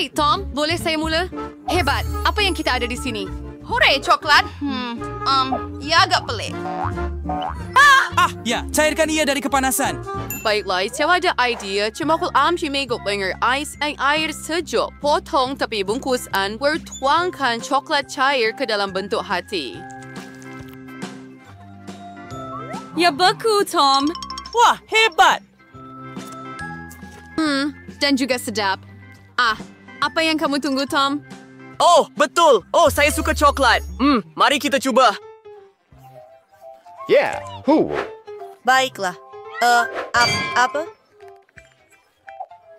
Hei, Tom, boleh saya mula? Hebat, apa yang kita ada di sini? Hore, coklat. Ya agak pelik. Ya, cairkan ia dari kepanasan. Baiklah, saya ada idea. Cemakul megok lengar ais ang air sejuk. Potong tepi bungkusan, tuangkan coklat cair ke dalam bentuk hati. Ya beku, Tom. Wah, hebat! Dan juga sedap. Apa yang kamu tunggu, Tom? Oh, betul. Oh, saya suka coklat. Mari kita cuba. Yeah, who? Baiklah. Apa?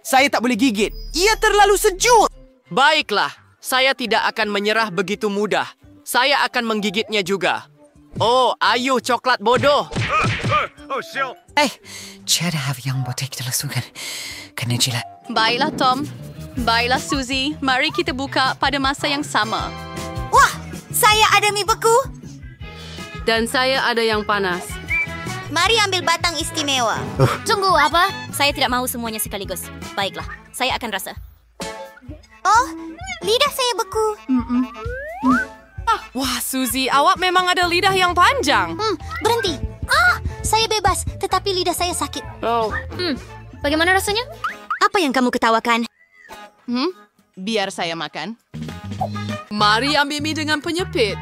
Saya tak boleh gigit. Ia terlalu sejuk. Baiklah, saya tidak akan menyerah begitu mudah. Saya akan menggigitnya juga. Oh, ayo coklat bodoh. Cara yang botek terlasukan. Kena jilat. Baiklah, Tom. Baiklah, Suzy. Mari kita buka pada masa yang sama. Wah, saya ada mie beku. Dan saya ada yang panas. Mari ambil batang istimewa. Tunggu, apa? Saya tidak mahu semuanya sekaligus. Baiklah, saya akan rasa. Oh, lidah saya beku. Wah, Suzy, awak memang ada lidah yang panjang. Berhenti. Saya bebas, tetapi lidah saya sakit. Bagaimana rasanya? Apa yang kamu ketawakan? Biar saya makan. Mari ambil mie dengan penyepit.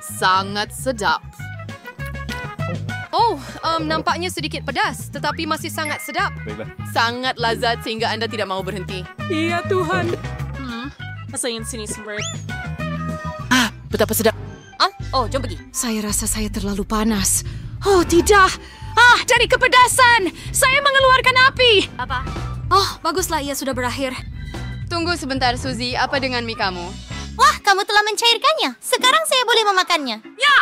Sangat sedap. Oh, nampaknya sedikit pedas, tetapi masih sangat sedap. Sangat lazat sehingga anda tidak mau berhenti. Iya, Tuhan. Saya ingin sini sumber. Betapa sedap. Oh, jom pergi. Saya rasa saya terlalu panas. Oh, tidak. Dari kepedasan. Saya mengeluarkan api. Apa? Oh, baguslah ia sudah berakhir. Tunggu sebentar, Suzy. Apa dengan mie kamu? Wah, kamu telah mencairkannya. Sekarang saya boleh memakannya. Ya.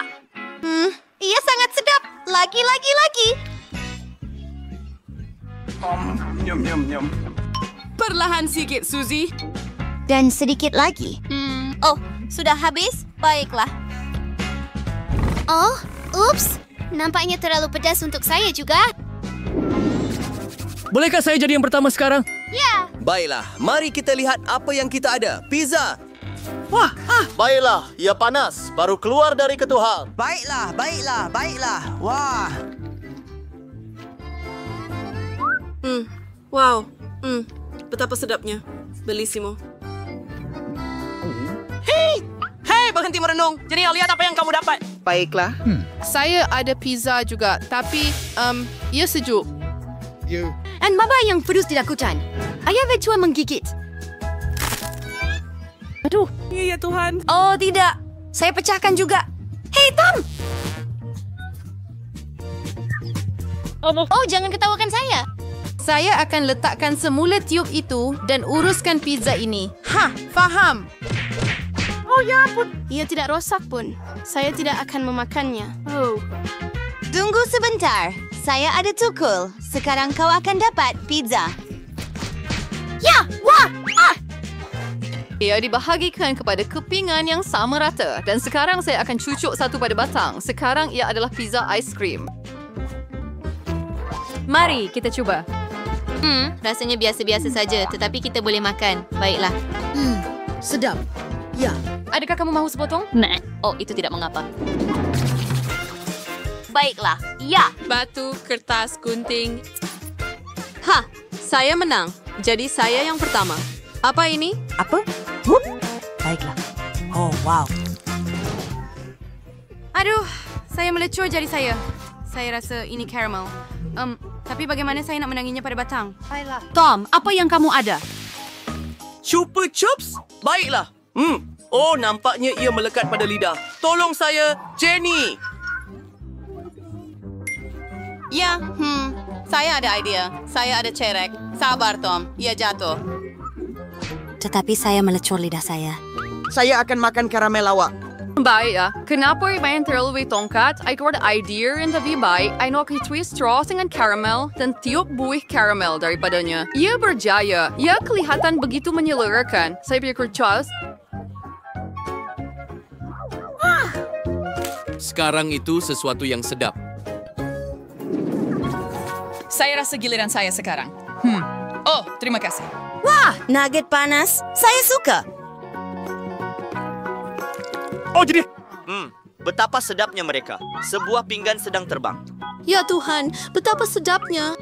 Ia sangat sedap. Lagi. Perlahan sikit, Suzy. Dan sedikit lagi. Oh, sudah habis? Baiklah. Oh, ups. Nampaknya terlalu pedas untuk saya juga. Bolehkah saya jadi yang pertama sekarang? Ya. Baiklah, mari kita lihat apa yang kita ada. Pizza. Baiklah, ia panas. Baru keluar dari ketuhal. Baiklah. Wah. Wow. Betapa sedapnya. Bellissimo. Hei, berhenti merenung. Jadi lihat apa yang kamu dapat. Baiklah. Saya ada pizza juga, tapi ia sejuk. Dan baba yang pedus dilakukan. Ayah Vetua menggigit. Aduh, iya Tuhan. Oh, tidak. Saya pecahkan juga. Hei, Tom! Oh, jangan ketawakan saya. Saya akan letakkan semula tiup itu dan uruskan pizza ini. Faham. Oh, ya ampun. Ia tidak rosak pun. Saya tidak akan memakannya. Tunggu sebentar. Saya ada tukul. Sekarang kau akan dapat pizza. Ya! Wah! Ia dibahagikan kepada kepingan yang sama rata. Dan sekarang saya akan cucuk satu pada batang. Sekarang ia adalah pizza aiskrim. Mari kita cuba. Rasanya biasa-biasa saja. Tetapi kita boleh makan. Baiklah. Sedap. Ya. Adakah kamu mahu sepotong? Nah. Oh, itu tidak mengapa. Baiklah. Ya. Batu, kertas, gunting. Saya menang. Jadi saya yang pertama. Apa ini? Apa? Baiklah. Oh, wow. Aduh, saya melecur jari saya. Saya rasa ini caramel. Tapi bagaimana saya nak menanginya pada batang? Tom, apa yang kamu ada? Chupa Chups? Baiklah. Oh, nampaknya ia melekat pada lidah. Tolong saya, Jenny. Ya, saya ada idea. Saya ada cerek. Sabar, Tom. Ia jatuh. Tetapi saya melecur lidah saya. Saya akan makan karamel awak. Baik ya. Kenapa main terlalu tongkat? Aku ada idea yang lebih baik. I nak twist straw dengan caramel dan tiup buih caramel daripadanya. Ia berjaya. Ia kelihatan begitu menyeluruhkan. Saya pikir Charles. Sekarang itu sesuatu yang sedap. Saya rasa giliran saya sekarang. Oh, terima kasih. Wah, nugget panas. Saya suka. Oh, jadi... Betapa sedapnya mereka. Sebuah pinggan sedang terbang. Ya Tuhan, betapa sedapnya.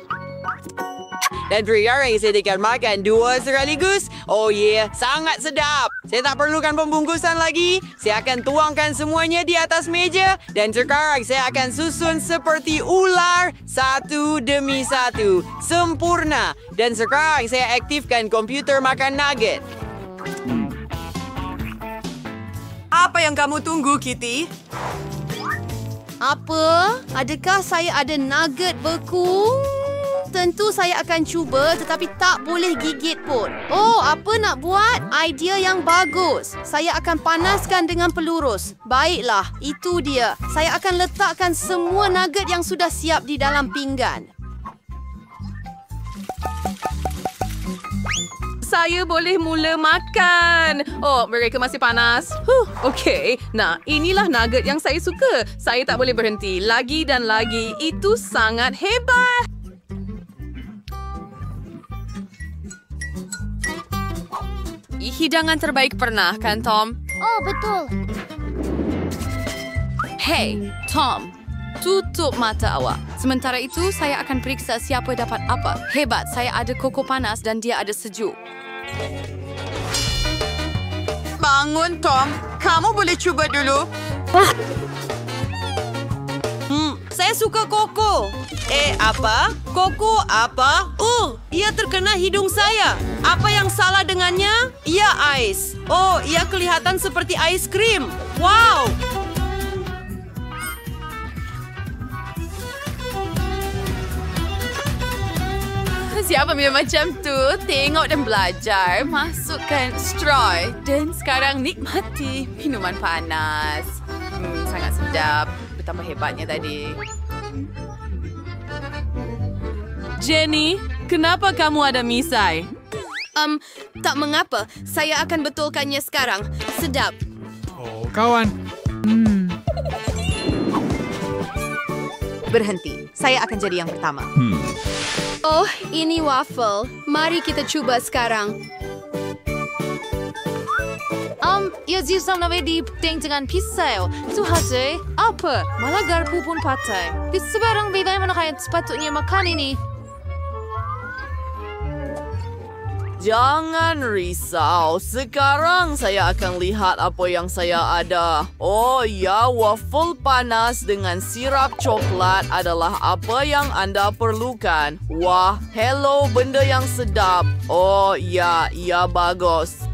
Dan sekarang saya akan makan 2 sekaligus. Oh yeah, sangat sedap. Saya tak perlukan pembungkusan lagi. Saya akan tuangkan semuanya di atas meja. Dan sekarang saya akan susun seperti ular, satu demi satu. Sempurna. Dan sekarang saya aktifkan komputer makan nugget. Apa yang kamu tunggu, Kitty? Apa? Adakah saya ada nugget beku? Tentu saya akan cuba tetapi tak boleh gigit pun. Oh, apa nak buat? Idea yang bagus. Saya akan panaskan dengan pelurus. Baiklah, itu dia. Saya akan letakkan semua nugget yang sudah siap di dalam pinggan. Saya boleh mula makan. Oh, mereka masih panas. Okey. Nah, inilah nugget yang saya suka. Saya tak boleh berhenti. Lagi dan lagi. Itu sangat hebat. Hidangan terbaik pernah, kan, Tom? Oh, betul. Hey, Tom. Tutup mata awak. Sementara itu, saya akan periksa siapa dapat apa. Hebat, saya ada koko panas dan dia ada sejuk. Bangun, Tom. Kamu boleh cuba dulu. Saya suka koko. Apa? Koko apa? Ia terkena hidung saya. Apa yang salah dengannya? Ia ais. Oh, ia kelihatan seperti ais krim. Wow! Siapa minum macam tu? Tengok dan belajar. Masukkan straw. Dan sekarang nikmati minuman panas. Sangat sedap. Betapa hebatnya tadi. Jenny, kenapa kamu ada misai? Tak mengapa. Saya akan betulkannya sekarang. Sedap. Oh, kawan. Berhenti. Saya akan jadi yang pertama. Oh, ini waffle. Mari kita cuba sekarang. Ia zisam nawe dipeting dengan pisau. Itu saja. Apa? Malah garpu pun patah. Di sebarang bagaimana kaya sepatutnya makan ini? Jangan risau. Sekarang saya akan lihat apa yang saya ada. Oh ya, waffle panas dengan sirap coklat adalah apa yang anda perlukan. Wah, hello benda yang sedap. Oh ya, ia bagus.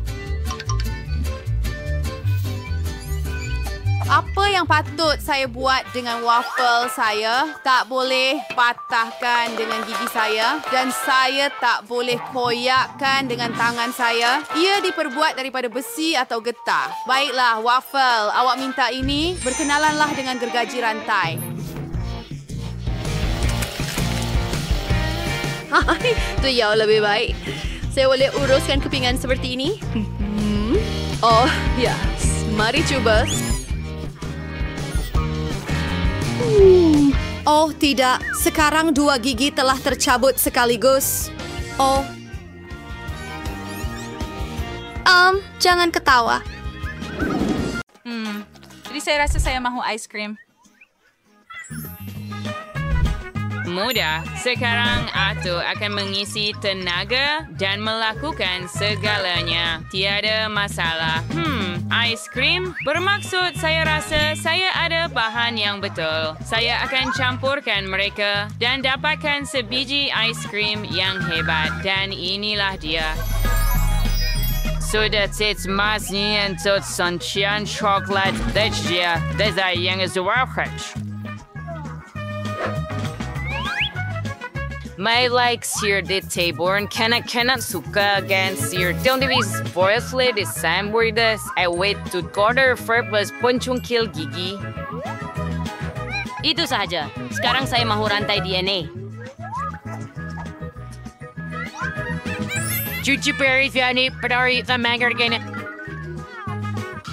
Apa yang patut saya buat dengan waffle saya? Tak boleh patahkan dengan gigi saya dan saya tak boleh koyakkan dengan tangan saya. Ia diperbuat daripada besi atau getah. Baiklah, waffle. Awak minta ini. Berkenalanlah dengan gergaji rantai. Itu jauh lebih baik. Saya boleh uruskan kepingan seperti ini. Oh, ya. Mari cuba. Oh, tidak. Sekarang 2 gigi telah tercabut sekaligus. Oh. Jangan ketawa. Jadi saya rasa saya mahu ice cream. Mudah. Sekarang Atu akan mengisi tenaga dan melakukan segalanya. Tiada masalah. Ice cream? Bermaksud saya rasa saya ada bahan yang betul. Saya akan campurkan mereka dan dapatkan sebiji ice cream yang hebat. Dan inilah dia. Sudah masnya untuk sancian coklat. Dia yang zuarkat. My likes here the table and cannot suka against your don't be spoiled the same word as I wait to quarter for plus poncungkil gigi. Itu sahaja. Sekarang saya mahu rantai DNA. Cuci perifiani pedari the mangar gana.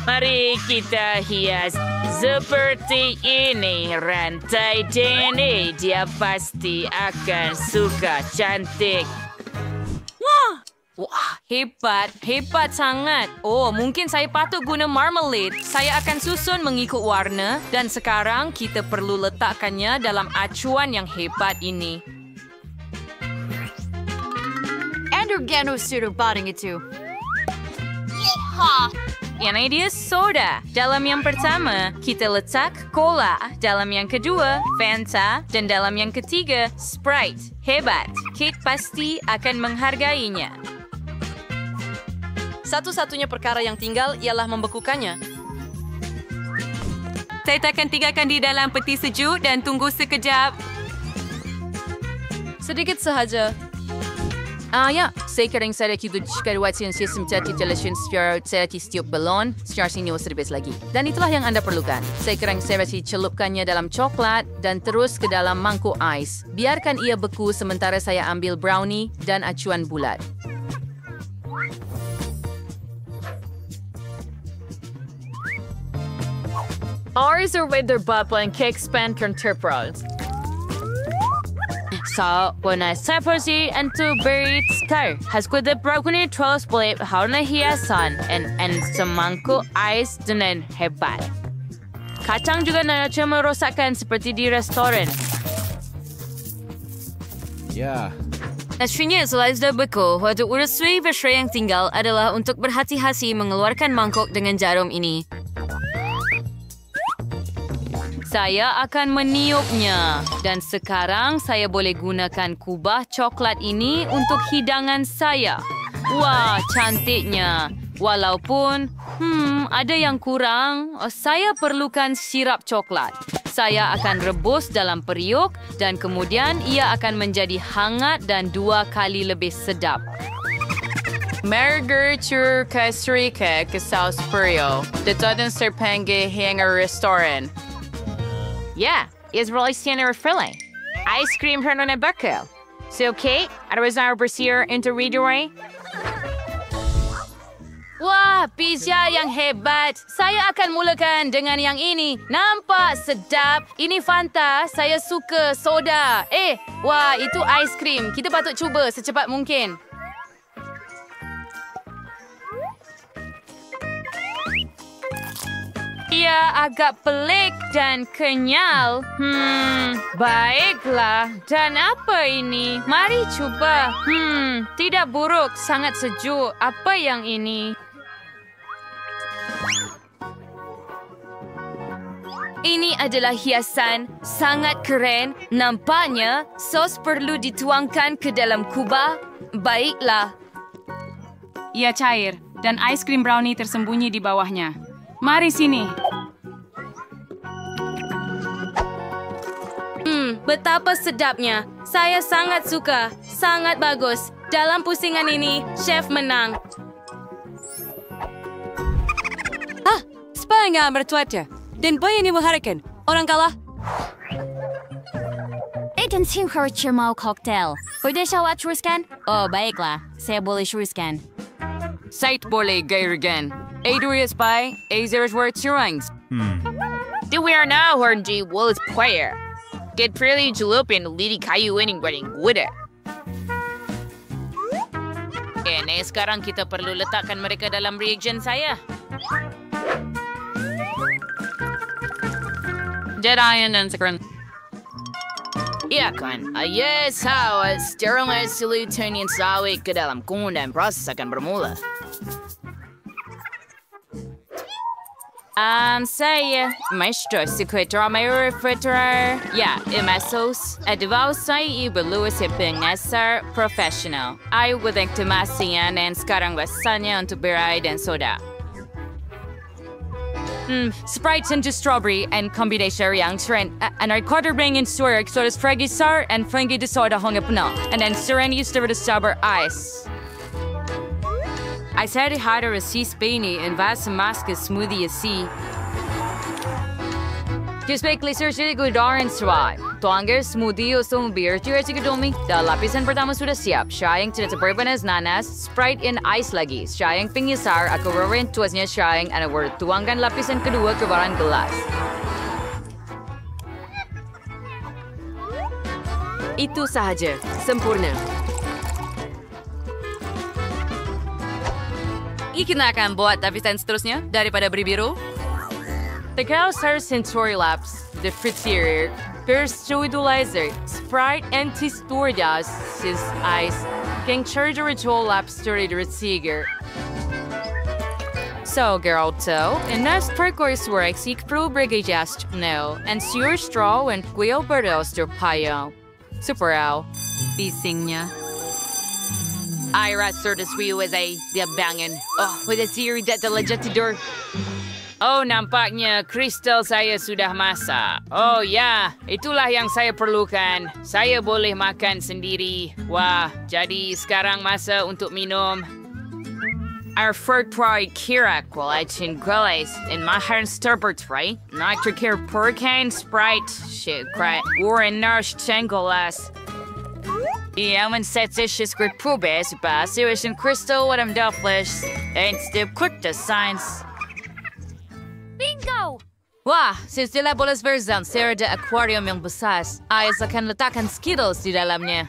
Mari kita hias seperti ini rantai DNA. Dia pasti akan suka cantik. Wah, Hebat sangat. Oh, mungkin saya patut guna marmalade. Saya akan susun mengikut warna dan sekarang kita perlu letakkannya dalam acuan yang hebat ini. Endorgano suruh barang itu. Ini dia soda. Dalam yang pertama, kita letak cola. Dalam yang kedua, Fanta. Dan dalam yang ketiga, Sprite. Hebat. Kate pasti akan menghargainya. Satu-satunya perkara yang tinggal ialah membekukannya. Saya takkan tinggalkan di dalam peti sejuk dan tunggu sekejap. Sedikit sahaja. Sekarang saya kita buatkan sistem circulation secara setiap balon secara sini sedikit lagi. Dan itulah yang anda perlukan. Sekarang saya celupkannya dalam coklat dan terus ke dalam mangkuk ais. Biarkan ia beku sementara saya ambil brownie dan acuan bulat. Ours are with their bubble and cake span contemporaries. So, when I separate into berries car, has got the broken trust plate, how na hiasan, and semangkuk ais dengan hebat. Kacang juga nak merosakkan seperti di restoran. Ya. Aslinya selain sudah beku, waktu urusui bersih yang tinggal adalah untuk berhati-hati mengeluarkan mangkuk dengan jarum ini. Saya akan meniupnya. Dan sekarang saya boleh gunakan kubah coklat ini untuk hidangan saya. Wah, cantiknya. Walaupun, ada yang kurang. Saya perlukan sirap coklat. Saya akan rebus dalam periuk dan kemudian ia akan menjadi hangat dan 2 kali lebih sedap. Margarita Castrica ke South Perio. Dito din sa Penge Hangar Restaurant. Yeah, it's really standard filling. Ice cream her na buckle. So, Kate, I was now bersier into readaway. Wah, pizza yang hebat. Saya akan mulakan dengan yang ini. Nampak sedap. Ini Fanta. Saya suka soda. Wah, itu ice cream. Kita patut cuba secepat mungkin. Ia agak pelik dan kenyal. Baiklah. Dan apa ini? Mari cuba. Tidak buruk. Sangat sejuk. Apa yang ini? Ini adalah hiasan. Sangat keren. Nampaknya sos perlu dituangkan ke dalam kubah. Baiklah. Ia cair dan ice cream brownie tersembunyi di bawahnya. Mari sini. Betapa sedapnya. Saya sangat suka. Sangat bagus. Dalam pusingan ini, chef menang. Sepanjang mertuanya. Dan boy ini mengharapkan. Orang kalah. Dan Tim Harcher mau koktel. Boleh saya teruskan? Oh, baiklah. Saya boleh teruskan. Site boleh gairkan. Adrius by Azer's word surings. Do we are now Hornji Wolves player. Get pretty jalupin lidi kayu winning wedding would it? Sekarang kita perlu letakkan mereka dalam reaction saya. Jedi dan sekarang. Iya kan? Yes, how sterilnya silutonian sawi ke dalam kumun dan proses akan bermula. Saya maestro sekretar mayor refrigerator. Ya, imasos. Advau saya ibu si pengasar profesional. I would like to masian dan sekarang rasanya untuk berai dan soda. Sprite and strawberry and combination yang trend. And our quarter ring in Zurich, so it's Fraggy Sar and Frankie de Soda hung up now. And then Serenity Stir the Stubber Ice. I said how to receive Spainy and vas mask smoothie see. Just make listeners really good orange swag. Tuanger smoothie o some beer to your domi. The lapisan pertama sudah siap. Syayang tidak berbanas nanas, Sprite and ice lagi. Syayang pingisar, aku rorin tuasnya syayang and tuangkan lapisan kedua ke barang gelas. Itu sahaja. Sempurna. Kita akan buat lapisan seterusnya daripada beri biru. Tegal Star Centauri Labs, the Fritzierer, Perstuidolizer, Sprite and Tistordas, Sis Ice, King Charger Ritual Labs Story Receiver. So, Geralto, in next percourse work, seek pro brigadiast no, and sewer straw and quail birdos to payo. Superow. Bisingnya. Ira Certus Rio is a bangin. Oh, with a series that the legitimate. Oh, nampaknya kristal saya sudah masak. Oh ya, itulah yang saya perlukan. Saya boleh makan sendiri. Wah, jadi sekarang masa untuk minum. Our third pride Kirak will I chingules in my hand sturbert, right? Nitro care Purcane Sprite, shit, crack, or in Nash Changolas. Iaman sets issues with probes, but serious and crystal, what I'm doubtless, and still quick the science. Bingo! Wah, silsilah bolas verzan Sarah de aquarium yang besar. Ais akan letakkan Skittles di dalamnya.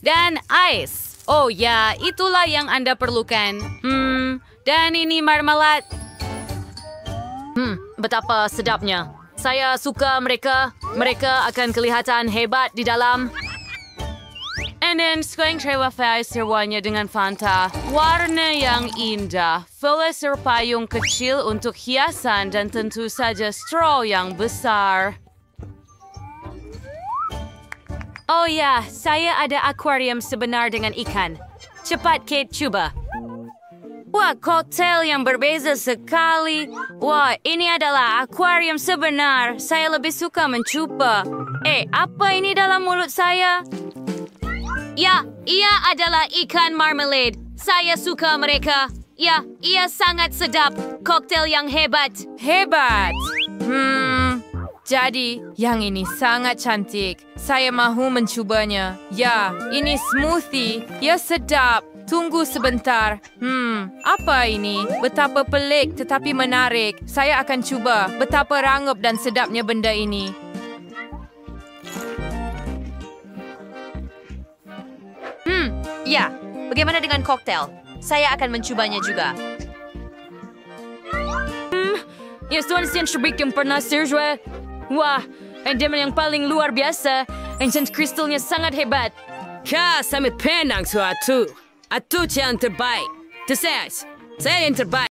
Dan ais. Oh ya, itulah yang Anda perlukan. Dan ini marmalade. Betapa sedapnya. Saya suka mereka. Mereka akan kelihatan hebat di dalam. And then, sekarang saya seruannya dengan Fanta. Warna yang indah. Filler payung kecil untuk hiasan dan tentu saja straw yang besar. Oh ya, saya ada akuarium sebenar dengan ikan. Cepat, Kate, cuba. Wah, koktail yang berbeza sekali. Wah, ini adalah akuarium sebenar. Saya lebih suka mencoba. Apa ini dalam mulut saya? Ya, ia adalah ikan marmalade. Saya suka mereka. Ya, ia sangat sedap. Koktail yang hebat. Hebat. Jadi, yang ini sangat cantik. Saya mahu mencubanya. Ya, ini smoothie. Ya, sedap. Tunggu sebentar. Apa ini? Betapa pelik tetapi menarik. Saya akan cuba. Betapa rangup dan sedapnya benda ini. Ya, bagaimana dengan koktail? Saya akan mencubanya juga. Ya, tuan sian syubik yang pernah serjue. Wah, endemen yang paling luar biasa. Ancient kristalnya sangat hebat. Kami penang suatu. Atu yang terbaik. Saya yang terbaik.